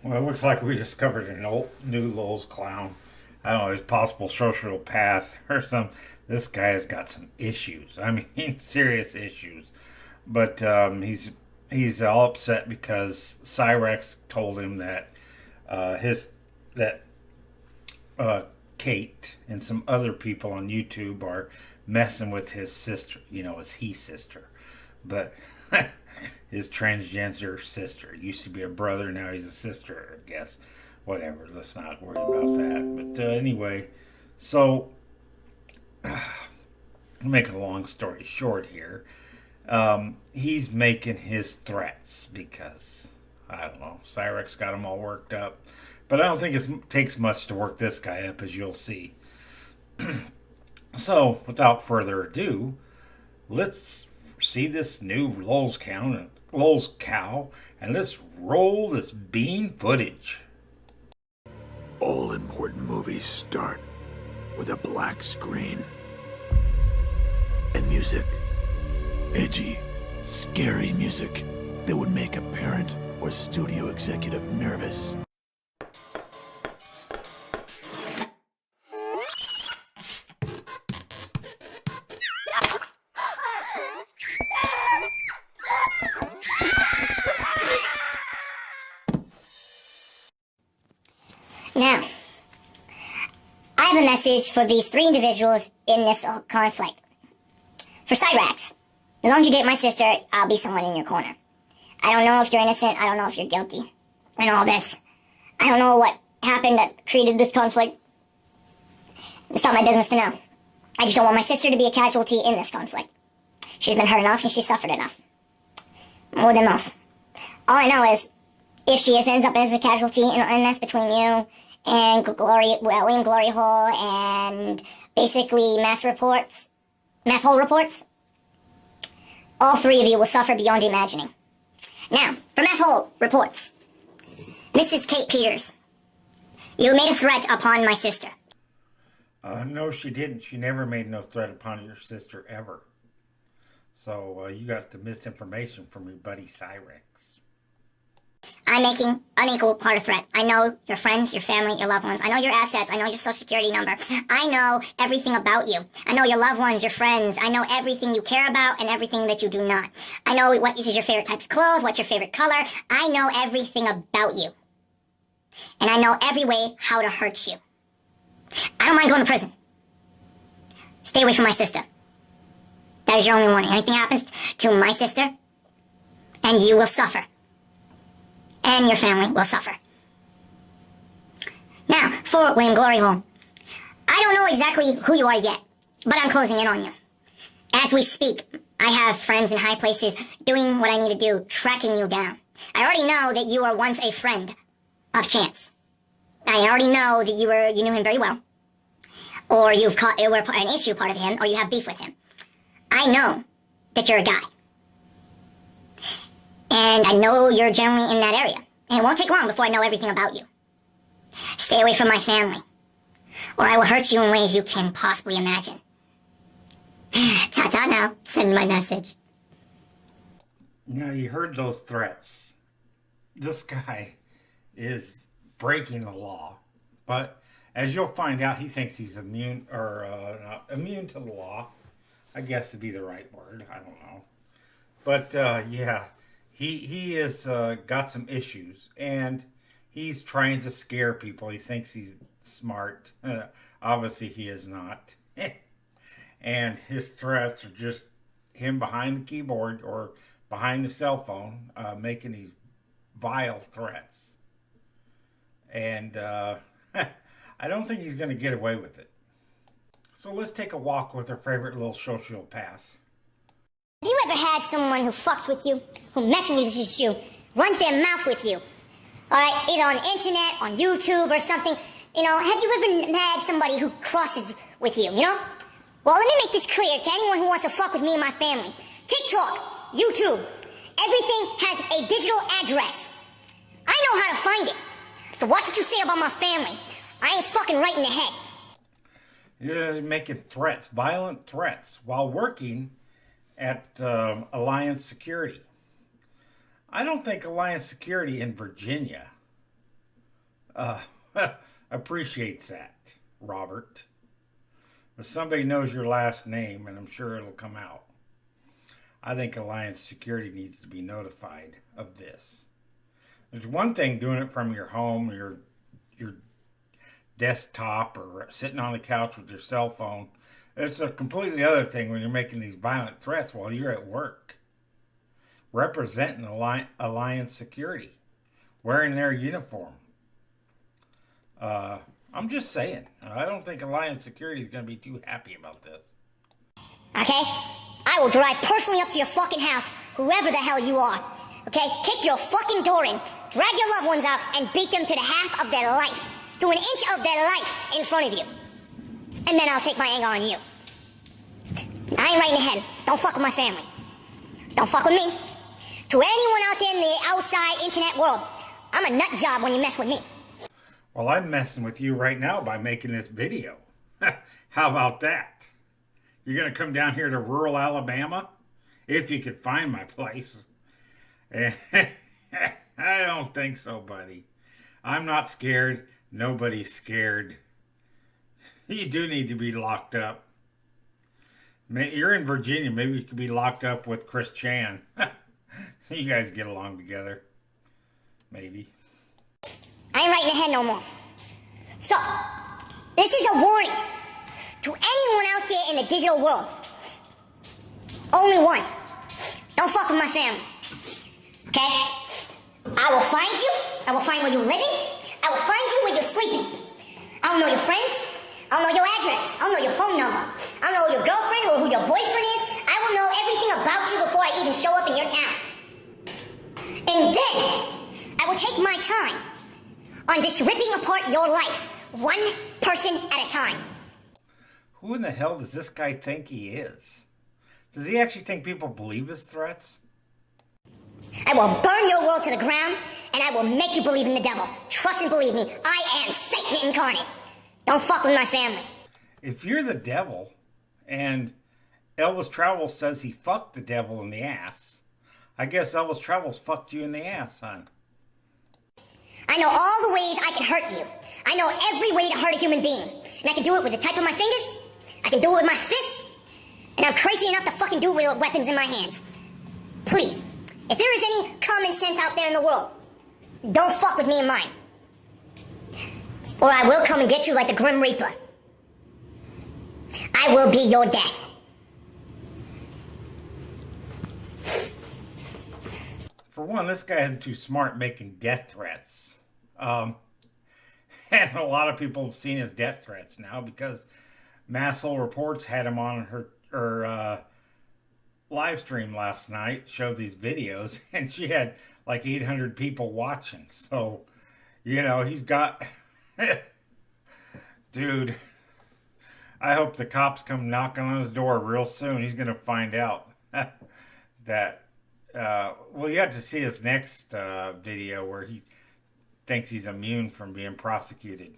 Well, it looks like we discovered an old new Lowell's clown. I don't know, his possible social path or some. This guy has got some issues. I mean, serious issues. But he's all upset because Cyrex told him that his that uh, Kate and some other people on YouTube are messing with his sister. You know, his he sister, but his transgender sister. Used to be a brother, now he's a sister, I guess. Whatever, let's not worry about that. But anyway, so to make a long story short here, he's making his threats because, I don't know, Cyrex got him all worked up. But I don't think it takes much to work this guy up, as you'll see. So, without further ado, let's see this new Lowell's cow, and let's roll this bean footage. All important movies start with a black screen and music. Edgy, scary music that would make a parent or studio executive nervous. Now, I have a message for these three individuals in this conflict. For Cyrax, as long as you date my sister, I'll be someone in your corner. I don't know if you're innocent, I don't know if you're guilty, and all this. I don't know what happened that created this conflict. It's not my business to know. I just don't want my sister to be a casualty in this conflict. She's been hurt enough and she's suffered enough. More than most. All I know is, if she ends up as a casualty, and that's between you and William Glory Hole and basically mass hole reports, all three of you will suffer beyond imagining. Now, for mass hole reports, Mrs. Kate Peters, you made a threat upon my sister. No, she didn't. She never made no threat upon your sister ever. So you got the misinformation from your buddy Cyrex. I'm making unequal part of threat. I know your friends, your family, your loved ones. I know your assets. I know your social security number. I know everything about you. I know your loved ones, your friends. I know everything you care about and everything that you do not. I know what is your favorite types of clothes, what's your favorite color. I know everything about you. And I know every way how to hurt you. I don't mind going to prison. Stay away from my sister. That is your only warning. Anything happens to my sister, and you will suffer. And your family will suffer. Now, for William Glory Hole. I don't know exactly who you are yet, but I'm closing in on you. As we speak, I have friends in high places doing what I need to do, tracking you down. I already know that you were once a friend of Chance. I already know that you knew him very well. Or you were an issue part of him, or you have beef with him. I know that you're a guy. And I know you're generally in that area. And it won't take long before I know everything about you. Stay away from my family, or I will hurt you in ways you can possibly imagine. Ta-ta now. Send my message. Now, you heard those threats. This guy is breaking the law. But as you'll find out, he thinks he's immune, or not immune to the law. I guess would be the right word. I don't know. But yeah, he has got some issues, and he's trying to scare people. He thinks he's smart. Obviously, he is not. And his threats are just him behind the keyboard or behind the cell phone making these vile threats. And I don't think he's going to get away with it. So let's take a walk with our favorite little sociopath. Have you ever had someone who fucks with you, who messes with you, runs their mouth with you? Alright, either on the internet, on YouTube or something. You know, have you ever had somebody who crosses with you, you know? Well, let me make this clear to anyone who wants to fuck with me and my family. TikTok, YouTube, everything has a digital address. I know how to find it. So watch what you say about my family. I ain't fucking right in the head. You're making threats, violent threats, while working at Alliance Security. I don't think Alliance Security in Virginia uh, appreciates that, Robert. If somebody knows your last name, and I'm sure it'll come out, I think Alliance Security needs to be notified of this. There's one thing doing it from your home, your desktop, or sitting on the couch with your cell phone. It's a completely other thing when you're making these violent threats while you're at work, representing Alliance Security, wearing their uniform. I'm just saying, I don't think Alliance Security is going to be too happy about this. Okay? I will drive personally up to your fucking house, whoever the hell you are. Okay? Kick your fucking door in, drag your loved ones out, and beat them to the half of their life, to an inch of their life in front of you. And then I'll take my anger on you. I ain't right in the head. Don't fuck with my family. Don't fuck with me. To anyone out there in the outside internet world, I'm a nut job when you mess with me. Well, I'm messing with you right now by making this video. How about that? You're going to come down here to rural Alabama? If you could find my place. I don't think so, buddy. I'm not scared. Nobody's scared. You do need to be locked up. You're in Virginia. Maybe you could be locked up with Chris Chan. You guys get along together. Maybe. I ain't right in the head no more. So, this is a warning to anyone out there in the digital world. Only one. Don't fuck with my family. Okay? I will find you. I will find where you're living. I will find you where you're sleeping. I don't know your friends. I don't know your address. I don't know your phone number. I don't know your girlfriend or who your boyfriend is. I will know everything about you before I even show up in your town. And then, I will take my time on just ripping apart your life, one person at a time. Who in the hell does this guy think he is? Does he actually think people believe his threats? I will burn your world to the ground, and I will make you believe in the devil. Trust and believe me, I am Satan incarnate. Don't fuck with my family. If you're the devil, and Elvis Travels says he fucked the devil in the ass, I guess Elvis Travels fucked you in the ass, hon. I know all the ways I can hurt you. I know every way to hurt a human being. And I can do it with the tip of my fingers. I can do it with my fists. And I'm crazy enough to fucking do it with weapons in my hands. Please, if there is any common sense out there in the world, don't fuck with me and mine. Or I will come and get you like the Grim Reaper. I will be your death. For one, this guy isn't too smart making death threats. And a lot of people have seen his death threats now because Masshole Reports had him on her live stream last night, showed these videos, and she had like 800 people watching. So, you know, he's got... Dude, I hope the cops come knocking on his door real soon. He's going to find out that... well, you have to see his next video where he thinks he's immune from being prosecuted.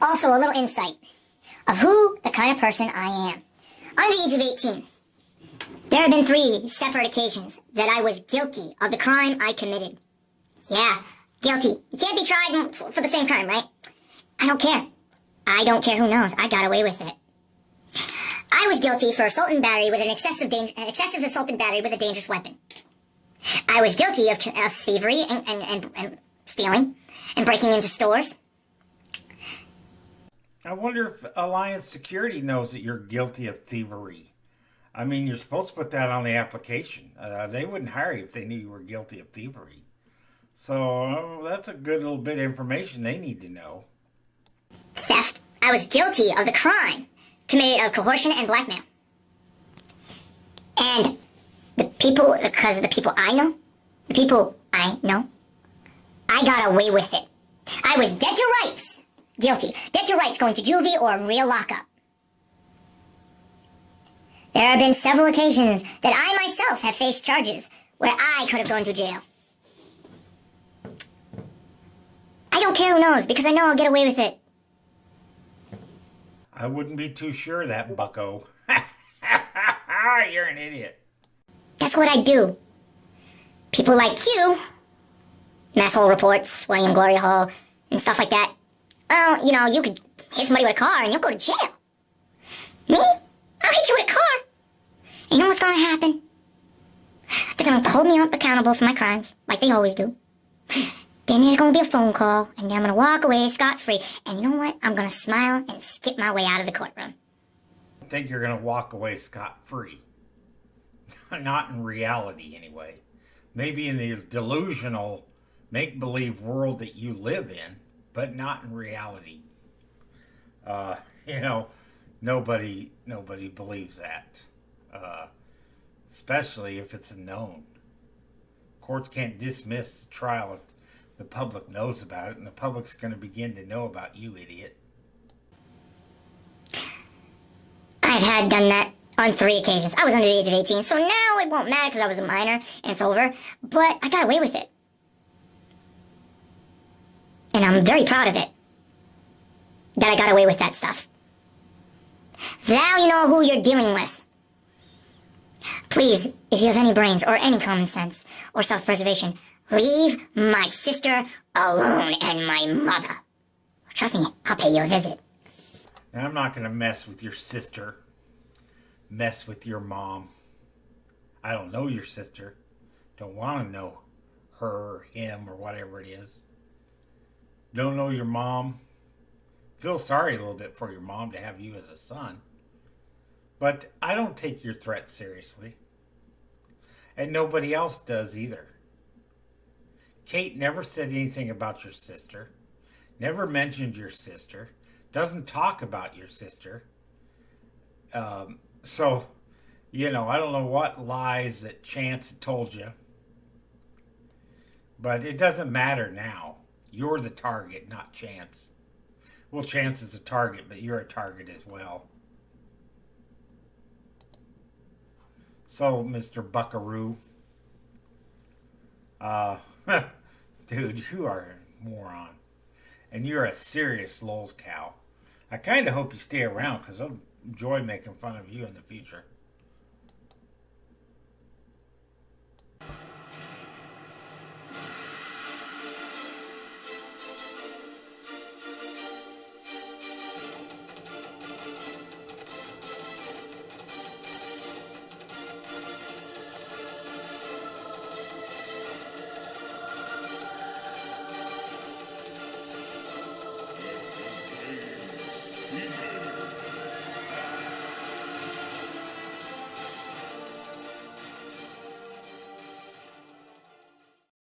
Also, a little insight of who the kind of person I am. Under the age of 18, there have been 3 separate occasions that I was guilty of the crime I committed. Yeah, guilty. You can't be tried for the same crime, right? I don't care. I don't care who knows. I got away with it. I was guilty for assault and battery with an excessive assault and battery with a dangerous weapon. I was guilty of thievery and stealing and breaking into stores. I wonder if Alliance Security knows that you're guilty of thievery. I mean, you're supposed to put that on the application. They wouldn't hire you if they knew you were guilty of thievery. So that's a good little bit of information they need to know. Theft. I was guilty of the crime committed of coercion and blackmail. And because of the people I know, I got away with it. I was dead to rights. Guilty. Dead to rights going to juvie or real lockup. There have been several occasions that I myself have faced charges where I could have gone to jail. I don't care who knows because I know I'll get away with it. I wouldn't be too sure of that, bucko. You're an idiot. That's what I do. People like you mass hole reports, William Glory Hole, and stuff like that. Well, you know, you could hit somebody with a car and you'll go to jail. Me? I'll hit you with a car. And you know what's gonna happen? They're gonna hold me up accountable for my crimes, like they always do. Then there's gonna be a phone call, and then I'm gonna walk away scot-free. And you know what? I'm gonna smile and skip my way out of the courtroom. I think you're going to walk away scot-free. Not in reality, anyway. Maybe in the delusional, make-believe world that you live in, but not in reality. You know, nobody believes that. Especially if it's a known. Courts can't dismiss the trial if the public knows about it, and the public's going to begin to know about you, idiot. I've had done that on 3 occasions. I was under the age of 18, so now it won't matter because I was a minor and it's over. But I got away with it. And I'm very proud of it. That I got away with that stuff. Now you know who you're dealing with. Please, if you have any brains or any common sense or self-preservation, leave my sister alone and my mother. Trust me, I'll pay you a visit. Now, I'm not going to mess with your sister. Mess with your mom. I don't know your sister. Don't want to know her, him, or whatever it is. Don't know your mom. Feel sorry a little bit for your mom to have you as a son. But I don't take your threat seriously. And nobody else does either. Kate never said anything about your sister. Never mentioned your sister. Doesn't talk about your sister. So, you know, I don't know what lies that Chance told you. But it doesn't matter now. You're the target, not Chance. Well, Chance is a target, but you're a target as well. So, Mr. Buckaroo. Dude, you are a moron. And you're a serious lol's cow. I kind of hope you stay around because I'll enjoy making fun of you in the future.